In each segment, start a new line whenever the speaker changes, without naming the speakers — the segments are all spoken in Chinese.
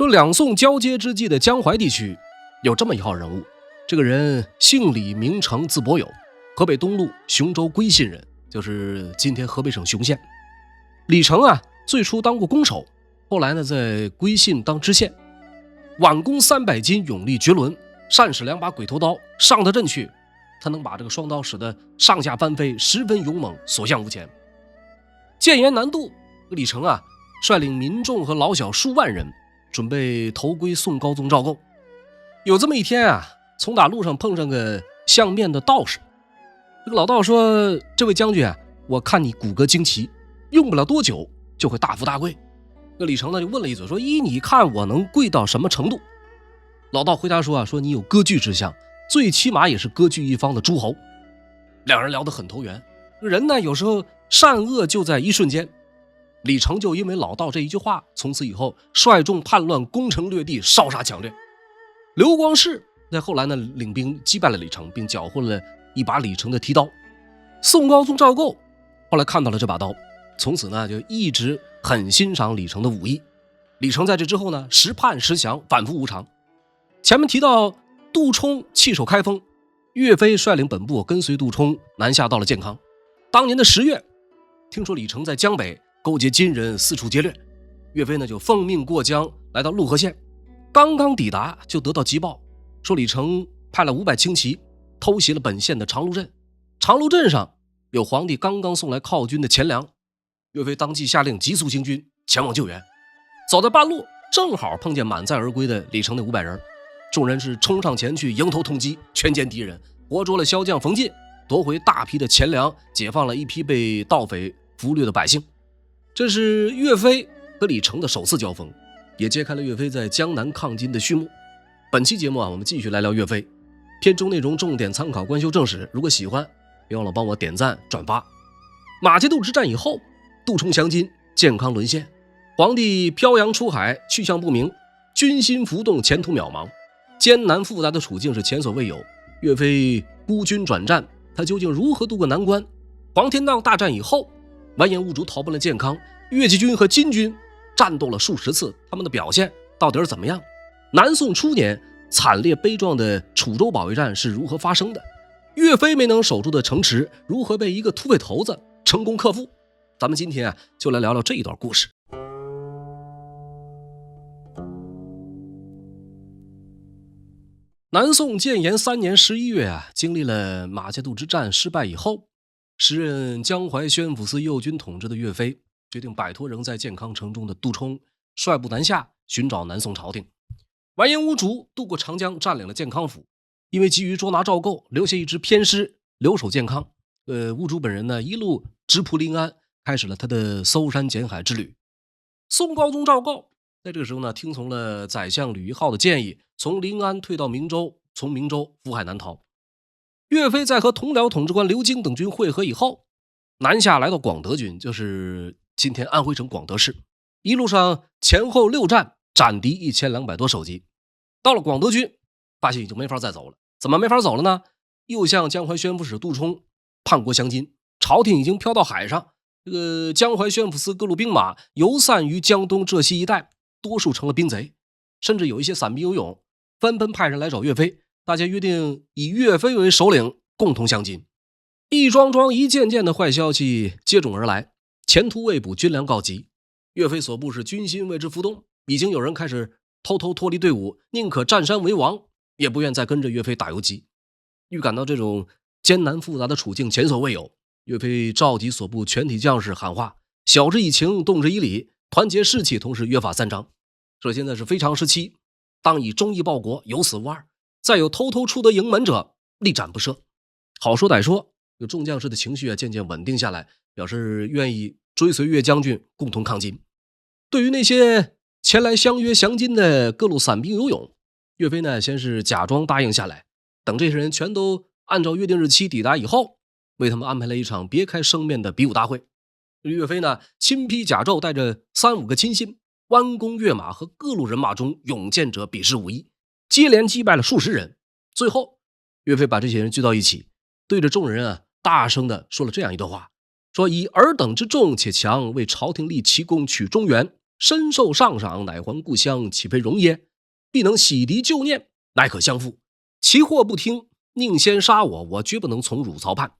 说两宋交接之际的江淮地区有这么一号人物，这个人姓李名成字伯友，河北东路雄州归信人，就是今天河北省雄县。李成啊，最初当过弓手，后来呢在归信当知县。挽弓300斤，勇力绝伦，善使2把鬼头刀，上得阵去，他能把这个双刀使得上下翻飞，十分勇猛，所向无前。建言南渡，李成啊率领民众和老小数万人，准备投归宋高宗赵构。有这么一天啊，从打路上碰上个相面的道士。这个老道说：“这位将军啊，我看你骨骼惊奇，用不了多久就会大富大贵。”那李成呢就问了一嘴，说：“依你看我能贵到什么程度？”老道回答说：“说你有割据之相，最起码也是割据一方的诸侯。”两人聊得很投缘。人呢有时候善恶就在一瞬间。李成就因为老道这一句话，从此以后率众叛乱，攻城略地，烧杀抢掠。刘光世在后来呢领兵击败了李成，并缴获了一把李成的提刀。宋高宗赵构后来看到了这把刀，从此呢就一直很欣赏李成的武艺。李成在这之后呢时叛时降，反复无常。前面提到杜充弃守开封，岳飞率领本部跟随杜充南下到了建康。当年的10月，听说李成在江北勾结金人四处劫掠，岳飞呢就奉命过江来到陆河县。刚刚抵达就得到急报，说李成派了500轻骑偷袭了本县的长芦镇。长芦镇上有皇帝刚刚送来犒军的钱粮，岳飞当即下令急速行军前往救援。走在半路，正好碰见满载而归的李成那500人，众人是冲上前去迎头痛击，全歼敌人，活捉了骁将冯进，夺回大批的钱粮，解放了一批被盗匪俘掠的百姓。这是岳飞和李成的首次交锋，也揭开了岳飞在江南抗金的序幕。本期节目啊，我们继续来聊岳飞。片中内容重点参考官修正史，如果喜欢，别忘了帮我点赞转发。马街渡之战以后，杜充降金，建康沦陷，皇帝漂洋出海，去向不明，军心浮动，前途渺茫，艰难复杂的处境是前所未有。岳飞孤军转战，他究竟如何渡过难关？黄天荡大战以后，完颜兀术逃奔了建康，岳继军和金军战斗了数十次，他们的表现到底是怎么样？南宋初年惨烈悲壮的楚州保卫战是如何发生的？岳飞没能守住的城池如何被一个土匪头子成功克服？咱们今天啊就来聊聊这一段故事。南宋建炎3年11月啊，经历了马街渡之战失败以后，时任江淮宣抚司右军统治的岳飞决定摆脱仍在建康城中的杜充，率部南下寻找南宋朝廷。完颜兀术渡过长江，占领了建康府，因为急于捉拿赵构，留下一支偏师留守建康。兀术本人呢一路直扑临安，开始了他的搜山捡海之旅。宋高宗赵构在这个时候呢听从了宰相吕一浩的建议，从临安退到明州，从明州赴海南逃。岳飞在和同僚统治官刘京等军会合以后，南下来到广德军，就是今天安徽省广德市。一路上前后6战，斩敌1200多首级。到了广德军，发现已经没法再走了。怎么没法走了呢？又向江淮宣抚使杜充叛国降金，朝廷已经飘到海上，这个江淮宣抚司各路兵马游散于江东浙西一带，多数成了兵贼，甚至有一些散兵游勇纷纷派人来找岳飞，大家约定以岳飞为首领，共同降金。一桩桩一件件的坏消息接踵而来，前途未卜，军粮告急。岳飞所部是军心为之浮动，已经有人开始偷偷脱离队伍，宁可占山为王，也不愿再跟着岳飞打游击。预感到这种艰难复杂的处境前所未有，岳飞召集所部全体将士喊话：晓之以情，动之以理，团结士气，同时约法3章。这现在是非常时期，当以忠义报国，有死无二，再有偷偷出得营门者，力斩不赦。好说歹说，有众将士的情绪渐渐稳定下来，表示愿意追随岳将军共同抗金。对于那些前来相约降金的各路散兵游勇，岳飞呢先是假装答应下来，等这些人全都按照约定日期抵达以后，为他们安排了一场别开生面的比武大会。岳飞呢亲披甲胄，带着3-5个亲信，弯弓跃马，和各路人马中勇健者比试武艺，接连击败了数十人。最后岳飞把这些人聚到一起，对着众人大声的说了这样一段话，说：以尔等之众且强，为朝廷立奇功，取中原，身受上赏，乃还故乡，岂非荣耶？必能洗涤旧念，乃可相负。其或不听，宁先杀我，我绝不能从汝曹叛。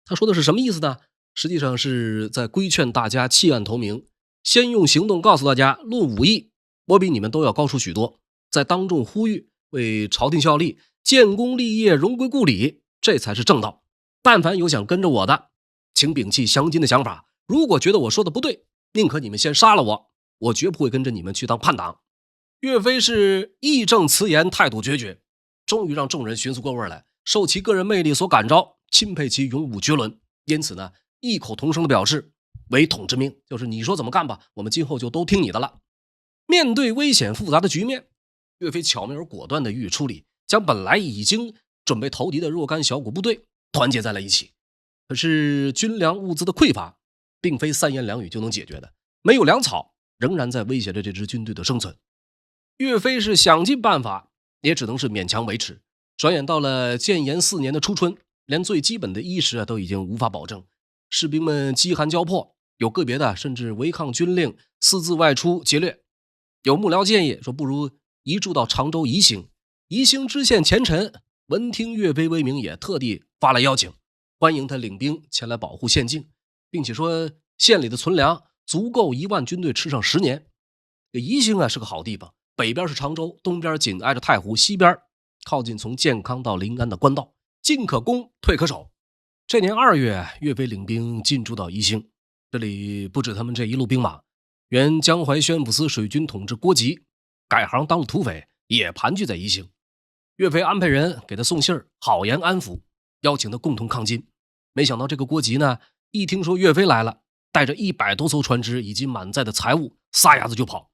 他说的是什么意思呢？实际上是在规劝大家弃暗投明，先用行动告诉大家，论武艺，我比你们都要高出许多，在当众呼吁，为朝廷效力，建功立业，荣归故里，这才是正道。但凡有想跟着我的，请摒弃降金的想法，如果觉得我说的不对，宁可你们先杀了我，我绝不会跟着你们去当叛党。岳飞是义正辞严，态度决绝，终于让众人寻思过味来，受其个人魅力所感召，钦佩其勇武绝伦，因此呢，异口同声的表示，唯统之命，就是你说怎么干吧，我们今后就都听你的了。面对危险复杂的局面，岳飞巧妙而果断地予以处理，将本来已经准备投敌的若干小股部队团结在了一起。可是军粮物资的匮乏并非三言两语就能解决的，没有粮草仍然在威胁着这支军队的生存。岳飞是想尽办法，也只能是勉强维持。转眼到了建炎4年的初春，连最基本的衣食都已经无法保证，士兵们饥寒交迫，有个别的甚至违抗军令，私自外出劫掠。有幕僚建议说，不如移驻到常州宜兴。宜兴知县钱晨闻听岳飞威名，也特地发来邀请，欢迎他领兵前来保护县境，并且说县里的存粮足够1万军队吃上10年。宜兴是个好地方，北边是常州，东边紧挨着太湖，西边靠近从健康到临安的官道，进可攻，退可守。这年2月，岳飞领兵进驻到宜兴，这里不止他们这一路兵马，原江淮宣抚司水军统治郭吉改行当了土匪，也盘踞在宜兴。岳飞安排人给他送信儿，好言安抚，邀请他共同抗金。没想到这个郭吉呢，一听说岳飞来了，带着100多艘船只以及满载的财物，撒丫子就跑。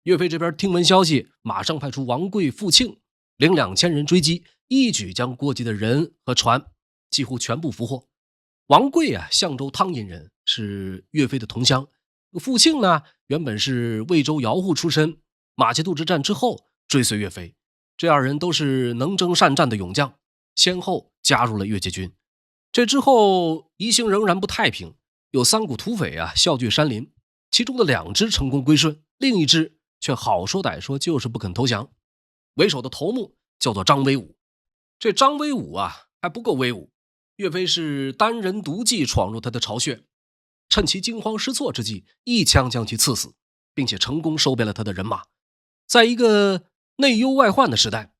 岳飞这边听闻消息，马上派出王贵、傅庆领2000人追击，一举将郭吉的人和船几乎全部俘获。王贵象州汤阴人，是岳飞的同乡。傅庆呢，原本是魏州姚户出身，马其顿之战之后追随岳飞。这2人都是能征善战的勇将，先后加入了岳家军。这之后宜兴仍然不太平，有3股土匪笑聚山林，其中的2支成功归顺，另一支却好说歹说就是不肯投降。为首的头目叫做张威武。这张威武还不够威武，岳飞是单人独骑闯入他的巢穴，趁其惊慌失措之际，一枪将其刺死，并且成功收编了他的人马。在一个内忧外患的时代，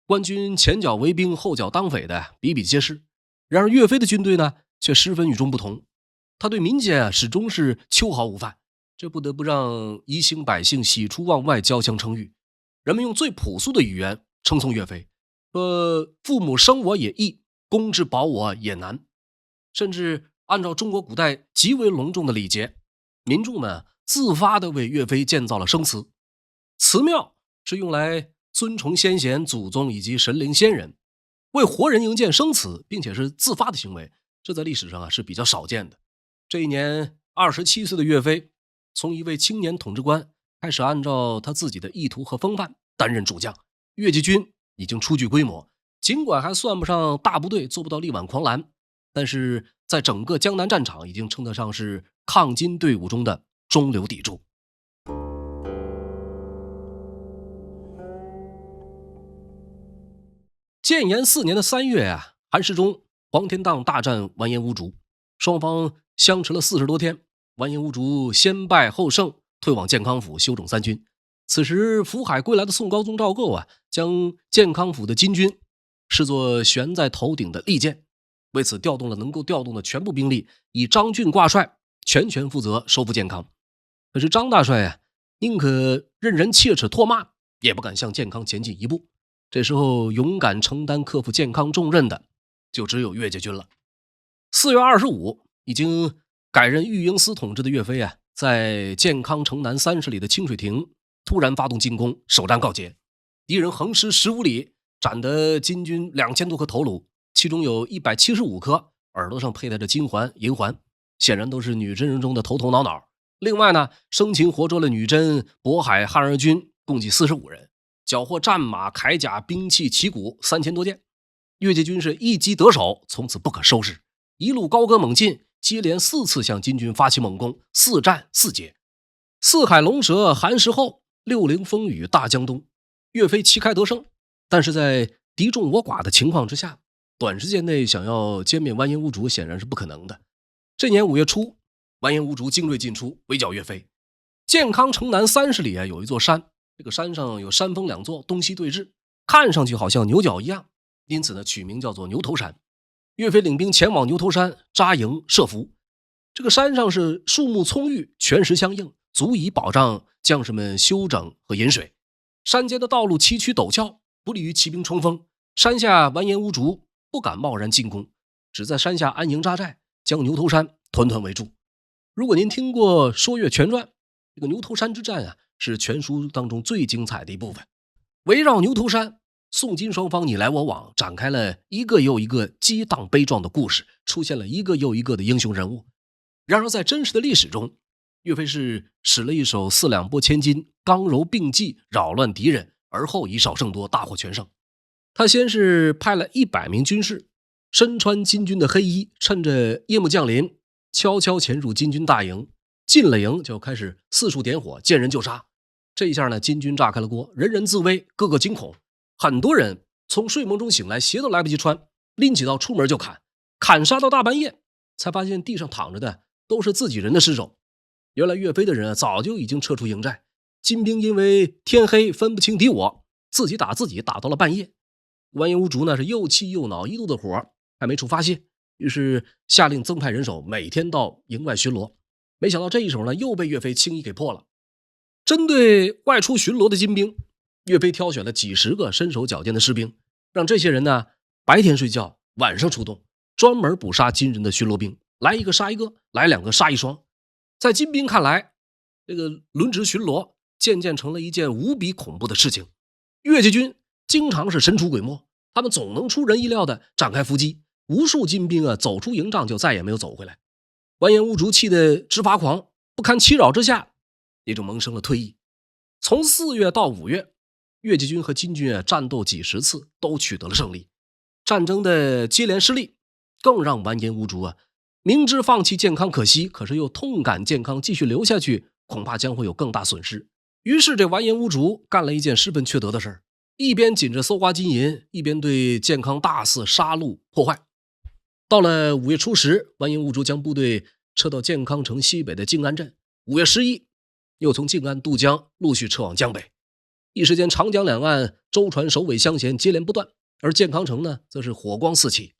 官军前脚为兵，后脚当匪的比比皆是。然而岳飞的军队呢，却十分与众不同，他对民间始终是秋毫无犯，这不得不让宜兴百姓喜出望外，交相称誉。人们用最朴素的语言称颂岳飞，说父母生我也易，公之保我也难。甚至按照中国古代极为隆重的礼节，民众们自发地为岳飞建造了生祠。祠庙是用来尊崇先贤、祖宗以及神灵先人，为活人营建生祠，并且是自发的行为，这在历史上是比较少见的。这一年27岁的岳飞，从一位青年统治官开始按照他自己的意图和风范担任主将。岳家军已经初具规模，尽管还算不上大部队，做不到力挽狂澜，但是在整个江南战场已经称得上是抗金队伍中的中流砥柱。建炎4年的3月韩世忠、黄天荡大战完颜乌竹，双方相持了40多天，完颜乌竹先败后胜，退往建康府休整3军。此时福海归来的宋高宗赵构将建康府的金军视作悬在头顶的利剑，为此调动了能够调动的全部兵力，以张俊挂帅，全权负责收复建康。可是张大帅宁可任人切齿唾骂，也不敢向建康前进一步。这时候勇敢承担克服建康重任的就只有岳家军了。4月25，已经改任御营司统治的岳飞在建康城南30里的清水亭突然发动进攻，首战告捷，敌人横尸15里，斩得金军2000多颗头颅，其中有175颗耳朵上佩戴着金环银环，显然都是女真人中的头头脑脑。另外呢，生擒活捉了女真、渤海汉二军共计45人，缴获战马、铠甲、兵器、旗鼓3000多件。岳家军是一击得手，从此不可收拾，一路高歌猛进，接连4次向金军发起猛攻，4战4捷。四海龙蛇寒食后，六陵风雨大江东。岳飞旗开得胜，但是在敌众我寡的情况之下，短时间内想要歼灭完颜兀术显然是不可能的。这年5月初，完颜兀术精锐进出，围剿岳飞。建康城南30里有一座山，这个山上有山峰2座，东西对峙，看上去好像牛角一样，因此呢取名叫做牛头山。岳飞领兵前往牛头山扎营设伏。这个山上是树木葱郁，泉石相应，足以保障将士们休整和饮水。山间的道路崎岖陡峭，不利于骑兵冲锋。山下完颜兀术不敢贸然进攻，只在山下安营扎寨，将牛头山团团围住。如果您听过《说岳全传》，这个牛头山之战是全书当中最精彩的一部分。围绕牛头山，宋金双方你来我往，展开了一个又一个激荡悲壮的故事，出现了一个又一个的英雄人物。然而在真实的历史中，岳飞是使了一手4两拨千斤，刚柔并济，扰乱敌人，而后以少胜多，大获全胜。他先是派了100名军士，身穿金军的黑衣，趁着夜幕降临，悄悄潜入金军大营。进了营就开始四处点火，见人就杀。这一下呢，金军炸开了锅，人人自危，个个惊恐。很多人从睡梦中醒来，鞋都来不及穿，拎起刀出门就砍，砍杀到大半夜，才发现地上躺着的都是自己人的尸首。原来岳飞的人早就已经撤出营寨，金兵因为天黑分不清敌我，自己打自己，打到了半夜。完颜兀术呢是又气又恼，一肚子火还没处发泄，于是下令增派人手，每天到营外巡逻。没想到这一手呢又被岳飞轻易给破了。针对外出巡逻的金兵，岳飞挑选了几十个身手矫健的士兵，让这些人呢白天睡觉，晚上出动，专门捕杀金人的巡逻兵，来一个杀一个，来2个杀1双。在金兵看来，这个轮值巡逻渐渐成了一件无比恐怖的事情。岳家军经常是神出鬼没，他们总能出人意料的展开伏击，无数金兵走出营帐就再也没有走回来。完颜兀术气得直发狂，不堪其扰之下，也就萌生了退役。从4月到5月，岳家军和金军战斗几十次，都取得了胜利。战争的接连失利，更让完颜兀术明知放弃建康可惜，可是又痛感建康继续留下去恐怕将会有更大损失。于是这完颜兀术干了一件十分缺德的事，一边紧着搜刮金银，一边对建康大肆杀戮破坏。到了5月初10，完颜兀术将部队撤到建康城西北的靖安镇。5月11，又从靖安渡江，陆续撤往江北。一时间，长江两岸舟船首尾相衔，接连不断，而建康城呢，则是火光四起。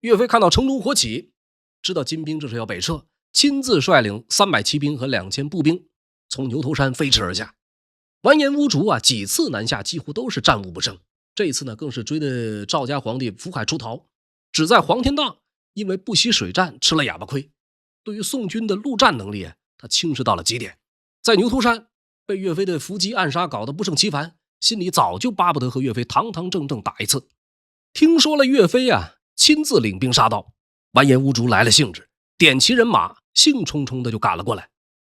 岳飞看到城中火起，知道金兵这是要北撤，亲自率领300骑兵和2000步兵从牛头山飞驰而下。完颜兀术几次南下几乎都是战无不胜，这一次呢更是追得赵家皇帝福海出逃，只在黄天荡因为不惜水战吃了哑巴亏。对于宋军的陆战能力他轻视到了极点。在牛头山被岳飞的伏击暗杀搞得不胜其烦，心里早就巴不得和岳飞堂堂正正打一次。听说了岳飞亲自领兵杀到，完颜兀术来了兴致，点齐人马，兴冲冲的就赶了过来。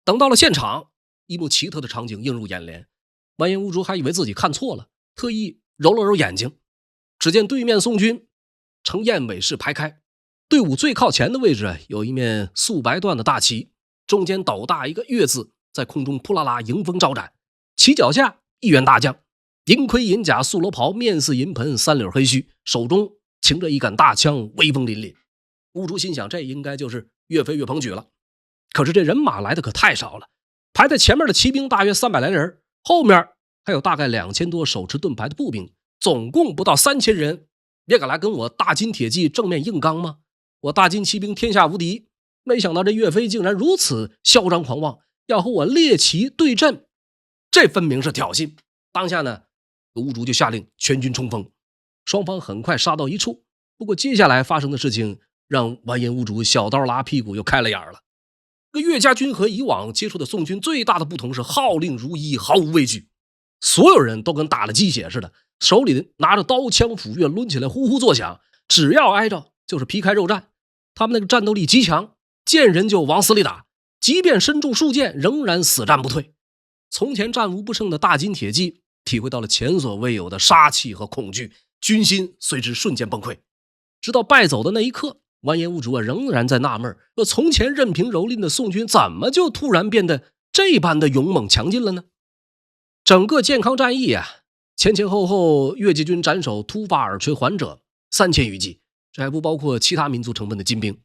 等到了现场，一幕奇特的场景映入眼帘。完颜兀术还以为自己看错了，特意揉了揉眼睛，只见对面宋军呈燕尾式排开，队伍最靠前的位置有一面素白缎的大旗，中间斗大一个岳字，在空中扑啦啦迎风招展。旗脚下一员大将，银盔银甲素罗袍，面似银盆，3绺黑须，手中擎着一杆大枪，威风凛凛。兀术心想，这应该就是岳飞岳鹏举了。可是这人马来的可太少了，排在前面的骑兵大约300来人，后面还有大概2000多手持盾牌的步兵，总共不到3000人，也敢来跟我大金铁骑正面硬刚吗？我大金骑兵天下无敌，没想到这岳飞竟然如此嚣张狂妄，要和我列骑对阵，这分明是挑衅。当下呢，兀术就下令全军冲锋，双方很快杀到一处。不过接下来发生的事情让完颜兀术小刀拉屁股又开了眼了。这岳家军和以往接触的宋军最大的不同是号令如一，毫无畏惧，所有人都跟打了鸡血似的，手里拿着刀枪斧钺，抡起来呼呼作响，只要挨着就是皮开肉绽。他们那个战斗力极强，见人就往死里打，即便身中数箭仍然死战不退。从前战无不胜的大金铁骑体会到了前所未有的杀气和恐惧，军心随之瞬间崩溃。直到败走的那一刻，完颜兀术仍然在纳闷，从前任凭蹂躏的宋军怎么就突然变得这般的勇猛强劲了呢？整个健康战役啊，前前后后越界军斩首突发耳垂患者3000余计，这还不包括其他民族成分的金兵。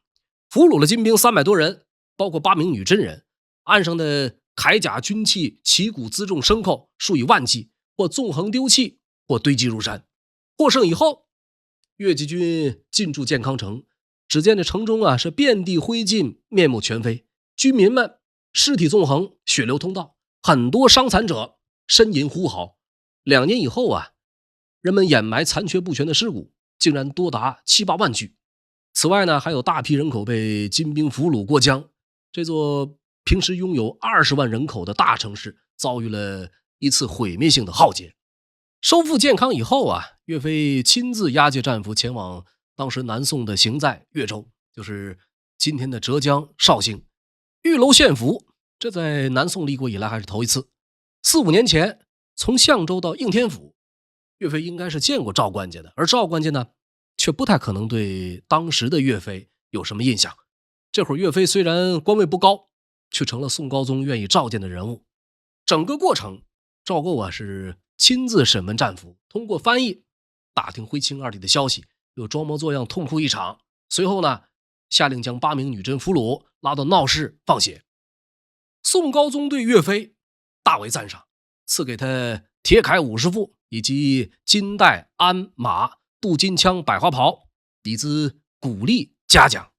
俘虏了金兵300多人，包括8名女真人。岸上的铠甲军器、旗鼓辎重牲口数以万计，或纵横丢弃，或堆积如山。获胜以后，越界军进驻健康城，只见这城中啊是遍地灰烬，面目全非，居民们尸体纵横，血流通道，很多伤残者呻吟呼嚎。2年以后啊，人们掩埋残缺不全的尸骨竟然多达7、8万具。此外呢，还有大批人口被金兵俘虏过江。这座平时拥有20万人口的大城市遭遇了一次毁灭性的浩劫。收复健康以后啊，岳飞亲自押解战俘前往当时南宋的行在岳州，就是今天的浙江绍兴。玉楼献俘，这在南宋立国以来还是头一次。4、5年前，从相州到应天府，岳飞应该是见过赵官家的，而赵官家呢，却不太可能对当时的岳飞有什么印象。这会儿岳飞虽然官位不高，却成了宋高宗愿意召见的人物。整个过程，赵构啊是亲自审问战俘，通过翻译打听徽钦二帝的消息，又装模作样痛哭一场。随后呢，下令将8名女真俘虏拉到闹市放血。宋高宗对岳飞大为赞赏，赐给他铁铠50副，以及金带、鞍、马、镀金枪、百花袍，以资鼓励嘉奖。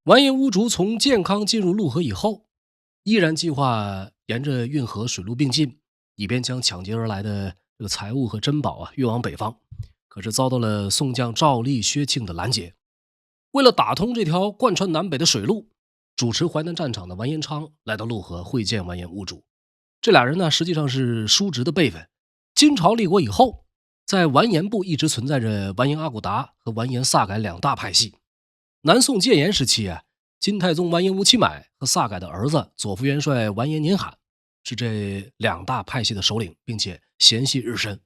完颜乌竹从建康进入陆河以后，依然计划沿着运河水陆并进，以便将抢劫而来的这个财物和珍宝运往北方。可是遭到了宋将赵立、薛庆的拦截。为了打通这条贯穿南北的水路，主持淮南战场的完颜昌来到陆河会见完颜乌竹。这俩人呢，实际上是叔侄的辈分。金朝立国以后，在完颜部一直存在着完颜阿骨达和完颜萨改2大派系。南宋建炎时期啊，金太宗完颜吴乞买和萨改的儿子左副元帅完颜年罕是这2大派系的首领，并且嫌隙日深。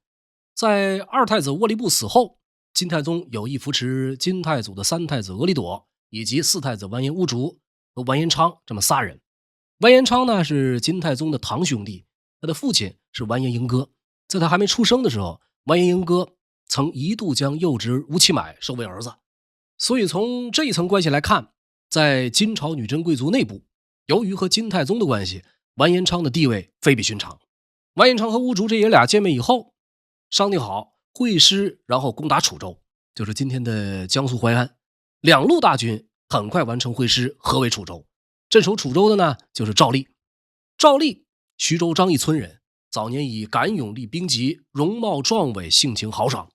在2太子窝利部死后，金太宗有意扶持金太祖的3太子额里朵以及4太子完颜乌竹和完颜昌这么3人。完颜昌呢是金太宗的堂兄弟，他的父亲是完颜英哥。在他还没出生的时候，完颜英哥曾一度将幼侄吴乞买收为儿子。所以从这一层关系来看，在金朝女真贵族内部，由于和金太宗的关系，完颜昌的地位非比寻常。完颜昌和乌竹这爷俩见面以后，商定好会师，然后攻打楚州，就是今天的江苏淮安。2路大军很快完成会师，合围楚州。镇守楚州的呢，就是赵立。赵立，徐州张义村人，早年以敢勇立兵籍，容貌壮伟，性情豪爽，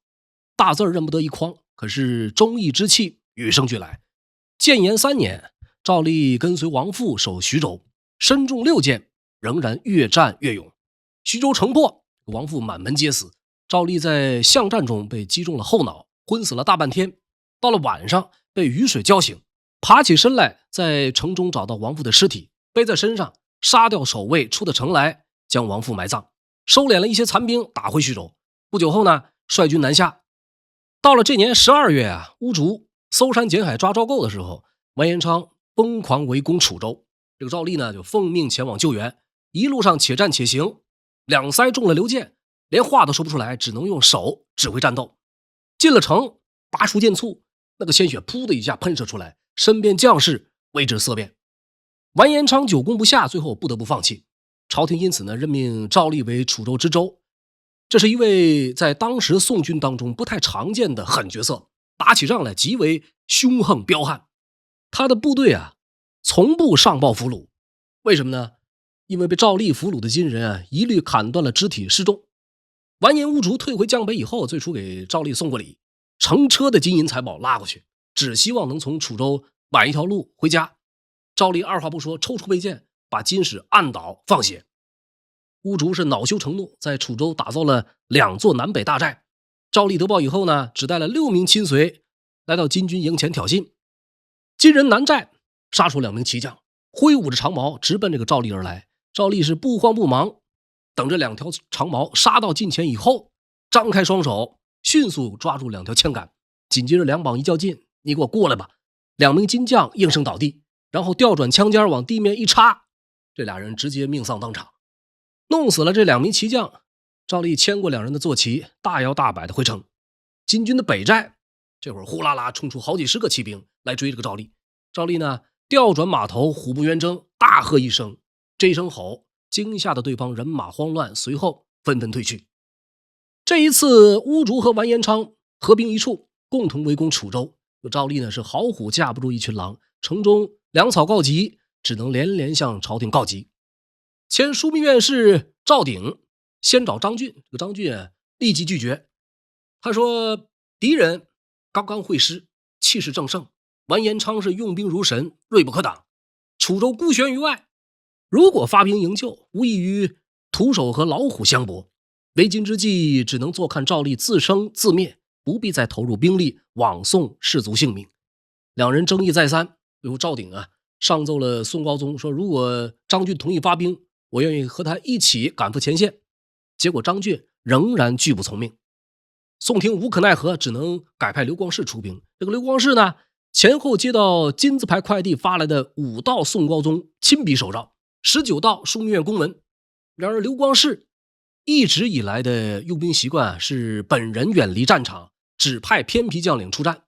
大字认不得一筐，可是忠义之气与生俱来。建炎3年，赵立跟随王父守徐州，身中6箭，仍然越战越勇。徐州城破，王父满门皆死。赵立在巷战中被击中了后脑，昏死了大半天。到了晚上，被雨水浇醒，爬起身来，在城中找到王父的尸体，背在身上，杀掉守卫，出的城来，将王父埋葬，收敛了一些残兵，打回徐州。不久后呢，率军南下。到了这年12月啊，乌竹搜山捡海抓赵构的时候，完颜昌疯狂围攻楚州。这个赵立呢，就奉命前往救援，一路上且战且行，两腮中了流箭，连话都说不出来，只能用手指挥战斗。进了城，拔出剑簇，那个鲜血噗的一下喷射出来，身边将士为之色变。完颜昌久攻不下，最后不得不放弃。朝廷因此呢，任命赵立为楚州知州。这是一位在当时宋军当中不太常见的狠角色，打起仗来极为凶横彪悍。他的部队啊，从不上报俘虏。为什么呢？因为被赵立俘虏的金人啊，一律砍断了肢体示众。完颜乌竹退回江北以后，最初给赵立送过礼，成车的金银财宝拉过去，只希望能从楚州晚一条路回家。赵立二话不说，抽出佩剑，把金使按倒放血。乌竹是恼羞成怒，在楚州打造了2座南北大寨。赵立得报以后呢，只带了6名亲随来到金军营前挑衅。金人南寨杀出2名骑将，挥舞着长矛直奔这个赵立而来。赵立是不慌不忙，等着2条长矛杀到近前以后，张开双手迅速抓住2条枪杆，紧接着2膀一较劲，你给我过来吧。2名金将应声倒地，然后调转枪尖往地面一插，这俩人直接命丧当场，弄死了这2名骑将。赵立牵过2人的坐骑，大摇大摆的回城。金军的北寨这会儿呼啦啦冲出好几十个骑兵来追这个赵立。赵立呢，调转马头，虎步圆睁，大喝一声，这一声吼惊吓的对方人马慌乱，随后纷纷退去。这一次乌竹和完颜昌合兵一处，共同围攻楚州。赵立呢是好虎架不住一群狼，城中粮草告急，只能连连向朝廷告急。前枢密院士赵鼎先找张俊，这个张俊立即拒绝。他说敌人刚刚会师，气势正盛，完颜昌是用兵如神，锐不可挡，楚州孤悬于外，如果发兵营救，无异于徒手和老虎相搏。为今之计，只能坐看赵立自生自灭，不必再投入兵力枉送士卒性命。2人争议再三，最后赵鼎上奏了宋高宗，说如果张俊同意发兵，我愿意和他一起赶赴前线。结果张俊仍然拒不从命。宋廷无可奈何，只能改派刘光世出兵。这个刘光世呢，前后接到金字牌快递发来的5道宋高宗亲笔手诏，19道枢密院公文。然而刘光世一直以来的用兵习惯是本人远离战场，只派偏僻将领出战。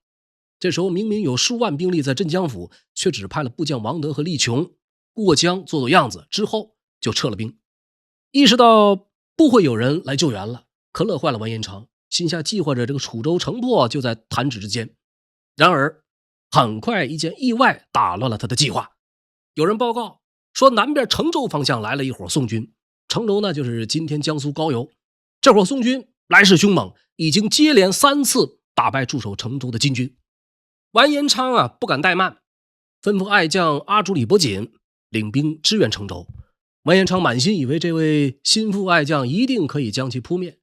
这时候明明有数万兵力在镇江府，却只派了部将王德和厉琼过江做做样子，之后就撤了兵。意识到不会有人来救援了，可乐坏了完颜昌，心下计划着这个楚州城破就在弹指之间。然而很快一件意外打乱了他的计划。有人报告说南边成州方向来了一伙宋军，成州呢就是今天江苏高邮。这伙宋军来势凶猛，已经接连3次打败驻守成州的金军。完颜昌不敢怠慢，吩咐爱将阿主李伯锦领兵支援成州。完颜昌满心以为这位心腹爱将一定可以将其扑灭，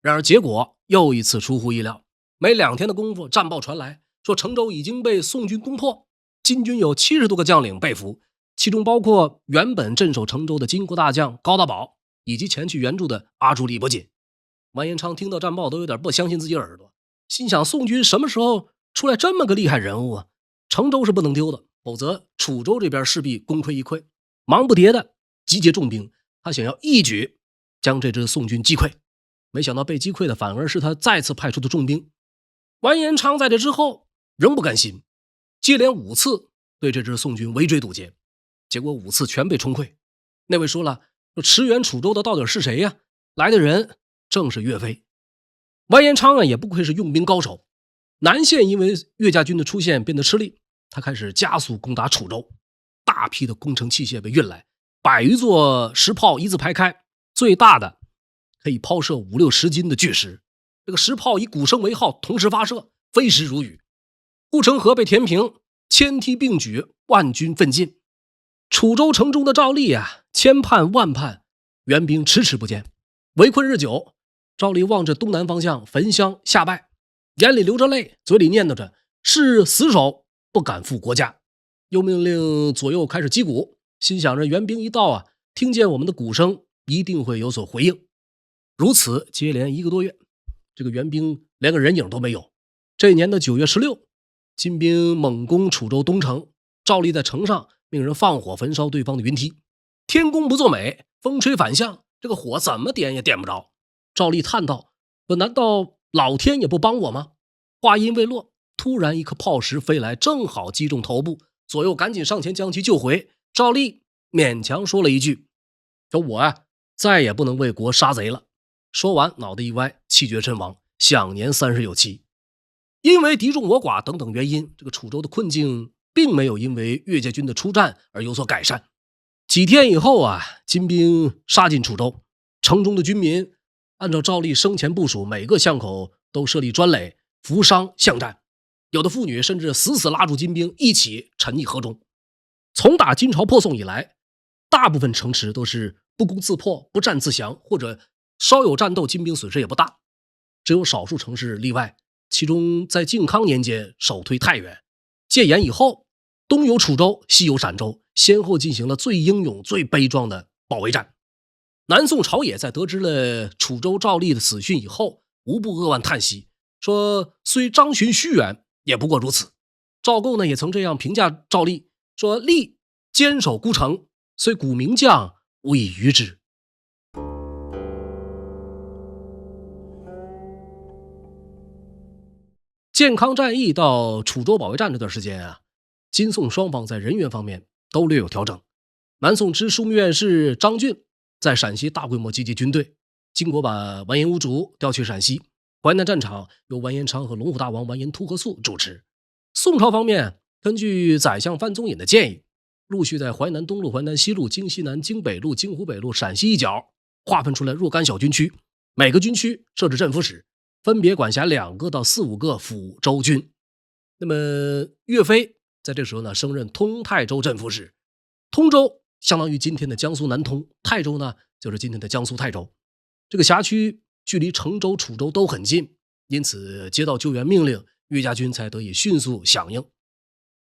然而结果又一次出乎意料。没2天的功夫，战报传来，说成州已经被宋军攻破，金军有70多个将领被俘，其中包括原本镇守成州的金国大将高大宝，以及前去援助的阿主李伯锦。完颜昌听到战报都有点不相信自己耳朵，心想宋军什么时候出来这么个厉害人物啊？成州是不能丢的，否则楚州这边势必功亏一篑。忙不迭的集结重兵，他想要一举将这支宋军击溃。没想到被击溃的反而是他再次派出的重兵。完颜昌在这之后仍不甘心，接连5次对这支宋军围追堵截，结果5次全被冲溃。那位说了，驰援楚州的到底是谁呀？来的人正是岳飞。完颜昌也不愧是用兵高手，南线因为岳家军的出现变得吃力，他开始加速攻打楚州。大批的工程器械被运来，100余座石炮一字排开，最大的可以抛射50-60斤的巨石。这个石炮以鼓声为号，同时发射，飞石如雨。护城河被填平，千梯并举，万军奋进。楚州城中的赵立千盼万盼，援兵迟迟不见。围困日久，赵立望着东南方向焚香下拜，眼里流着泪，嘴里念叨着是死守，不敢负国家。又命令左右开始击鼓，心想着援兵一到听见我们的鼓声一定会有所回应。如此接连1个多月，这个援兵连个人影都没有。这年的9月16，金兵猛攻楚州东城，赵立在城上命人放火焚烧对方的云梯。天公不作美，风吹反向，这个火怎么点也点不着。赵立叹道，难道老天也不帮我吗？话音未落，突然一颗炮石飞来，正好击中头部，左右赶紧上前将其救回。赵立勉强说了一句，说我再也不能为国杀贼了。说完脑袋一歪，气绝身亡，享年30有7。因为敌众我寡等等原因，这个楚州的困境并没有因为岳家军的出战而有所改善。几天以后金兵杀进楚州，城中的军民按照赵立生前部署，每个巷口都设立砖垒，扶伤巷战。有的妇女甚至死死拉住金兵一起沉溺河中。从打金朝破宋以来，大部分城池都是不攻自破，不战自降，或者稍有战斗，金兵损失也不大。只有少数城市例外，其中在靖康年间首推太原，戒严以后，东有楚州，西有陕州，先后进行了最英勇最悲壮的保卫战。南宋朝野在得知了楚州赵立的死讯以后，无不扼腕叹息，说虽张巡虚远，也不过如此。赵构呢也曾这样评价赵立，说立坚守孤城，虽古名将，无以逾之。建康战役到楚州保卫战这段时间啊，金宋双方在人员方面都略有调整。南宋之枢密院事张俊在陕西大规模集结军队，金国把完颜兀术调去陕西，淮南战场由完颜昌和龙虎大王完颜突合素主持。宋朝方面根据宰相范宗尹的建议，陆续在淮南东路、淮南西路、京西南、京北路、京湖北路、陕西一角划分出来若干小军区，每个军区设置镇抚使，分别管辖2个到4、5个府州军。那么岳飞在这时候呢，升任通泰州镇抚使。通州相当于今天的江苏南通，泰州呢就是今天的江苏泰州。这个辖区距离成州、楚州都很近，因此接到救援命令，岳家军才得以迅速响应。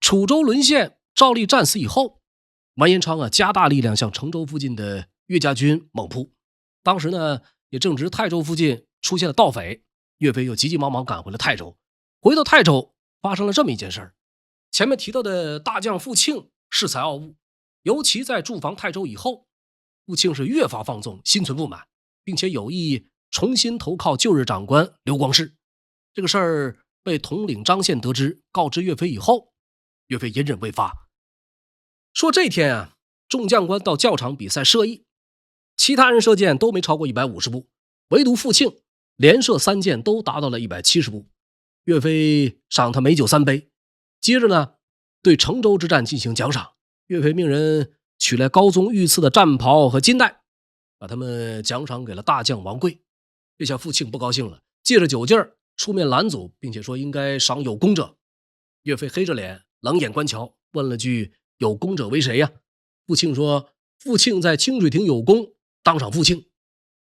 楚州沦陷，赵立战死以后，完颜昌加大力量向成州附近的岳家军猛扑。当时呢，也正值泰州附近出现了盗匪，岳飞又急急忙忙赶回了泰州。回到泰州，发生了这么一件事儿。前面提到的大将傅庆恃才傲物，尤其在驻防泰州以后，傅庆是越发放纵，心存不满，并且有意重新投靠旧日长官刘光世。这个事儿被统领张宪得知，告知岳飞以后，岳飞隐忍未发。说这天啊，众将官到教场比赛射艺，其他人射箭都没超过150步，唯独傅庆连射3箭都达到了170步。岳飞赏他美酒3杯，接着呢，对成州之战进行奖赏。岳飞命人取来高宗御赐的战袍和金带，把他们奖赏给了大将王贵。这下傅庆不高兴了，借着酒劲儿出面拦阻，并且说应该赏有功者。岳飞黑着脸冷眼观瞧，问了句：有功者为谁呀？傅庆说：傅庆在清水亭有功，当赏傅庆。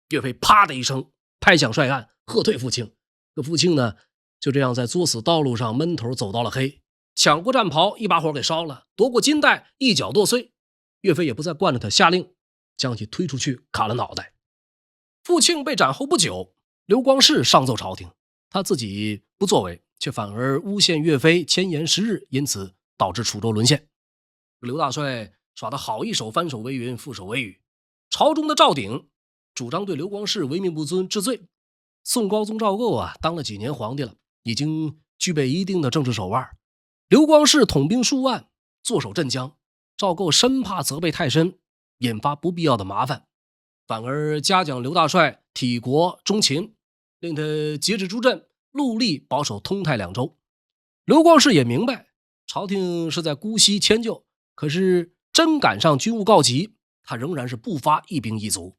岳飞啪的一声拍响帅案，喝退傅庆。这傅庆呢，就这样在作死道路上闷头走到了黑，抢过战袍，一把火给烧了，夺过金带，一脚剁碎。岳飞也不再惯着他，下令将其推出去砍了脑袋。傅庆被斩后不久，刘光世上奏朝廷，他自己不作为，却反而诬陷岳飞迁延时日，因此导致楚州沦陷。刘大帅耍得好一手翻手为云，覆手为雨。朝中的赵鼎主张对刘光世为命不尊治罪。宋高宗赵构当了几年皇帝了，已经具备一定的政治手腕。刘光世统兵数万，坐守镇江，赵构生怕责备太深，引发不必要的麻烦，反而嘉奖刘大帅体国忠勤，令他节制诸镇，戮力保守通泰2州。刘光世也明白朝廷是在姑息迁就，可是真赶上军务告急，他仍然是不发一兵一卒。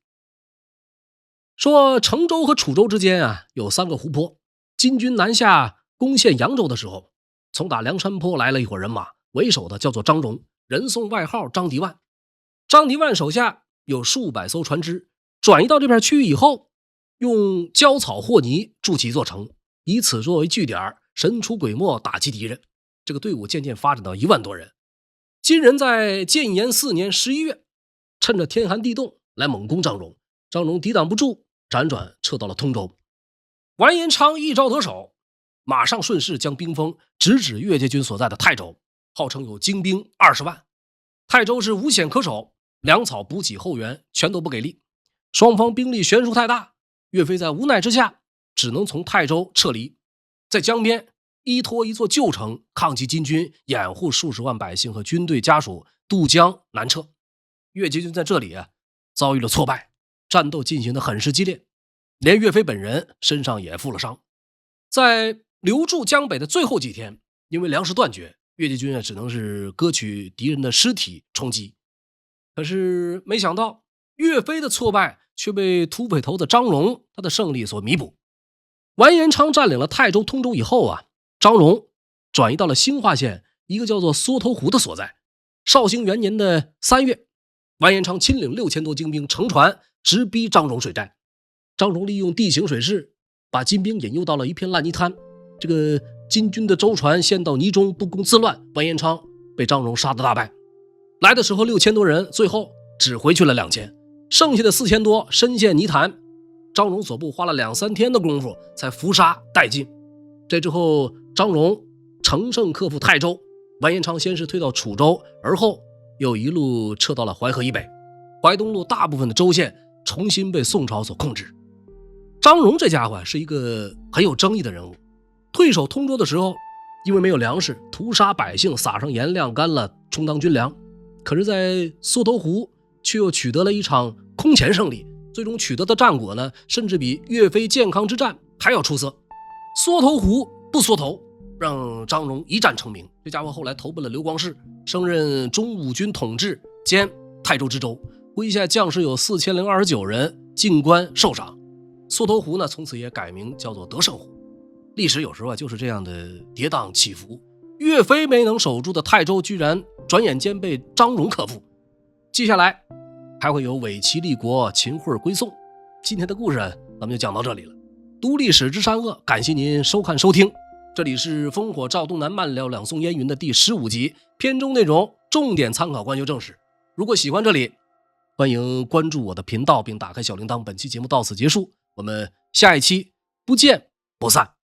说成州和楚州之间有3个湖泊，金军南下攻陷扬州的时候，从打梁山坡来了一伙人马，为首的叫做张荣，人送外号张迪万。张迪万手下有数百艘船只，转移到这片区域以后，用焦草和泥筑起一座城，以此作为据点，神出鬼没打击敌人。这个队伍渐渐发展到1万多人。金人在建炎4年11月，趁着天寒地冻来猛攻张荣，张荣抵挡不住，辗转撤到了通州。完颜昌一招得手，马上顺势将兵锋直指岳家军所在的泰州，号称有精兵20万。泰州是无险可守，粮草补给后援全都不给力，双方兵力悬殊太大，岳飞在无奈之下只能从泰州撤离，在江边依托一座旧城抗击金军，掩护数十万百姓和军队家属渡江南撤。岳家军在这里遭遇了挫败，战斗进行得很是激烈，连岳飞本人身上也负了伤。在留驻江北的最后几天，因为粮食断绝，岳家军只能是割取敌人的尸体充饥。可是没想到岳飞的挫败却被土匪头子张荣他的胜利所弥补。完颜昌占领了泰州、通州以后张荣转移到了兴化县一个叫做缩头湖的所在。绍兴元年的3月，完颜昌亲领6000多精兵乘船直逼张荣水寨。张荣利用地形水势，把金兵引诱到了一片烂泥滩。这个金军的舟船陷到泥中，不攻自乱，完颜昌被张荣杀得大败。来的时候6000多人，最后只回去了2000，剩下的4000多深陷泥潭。张荣所部花了2、3天的功夫才伏杀殆尽。这之后，张荣乘胜克服泰州。完颜昌先是退到楚州，而后又一路撤到了淮河以北，淮东路大部分的州县重新被宋朝所控制。张荣这家伙是一个很有争议的人物，退守通州的时候，因为没有粮食，屠杀百姓，撒上盐晾干了充当军粮。可是在缩头湖却又取得了一场空前胜利，最终取得的战果呢，甚至比岳飞健康之战还要出色。缩头湖不缩头，让张荣一战成名。这家伙后来投奔了刘光世，升任中武军统制兼泰州知州，麾下将士有4029人，进官受赏。缩头湖呢，从此也改名叫做德胜湖。历史有时候就是这样的跌宕起伏，岳飞没能守住的泰州，居然转眼间被张荣克服。接下来还会有伪齐立国，秦桧归宋。今天的故事咱们就讲到这里了。读历史之善恶，感谢您收看收听。这里是烽火赵东南慢聊两宋烟云的第15集，片中内容重点参考关于正史。如果喜欢这里，欢迎关注我的频道并打开小铃铛。本期节目到此结束，我们下一期不见不散。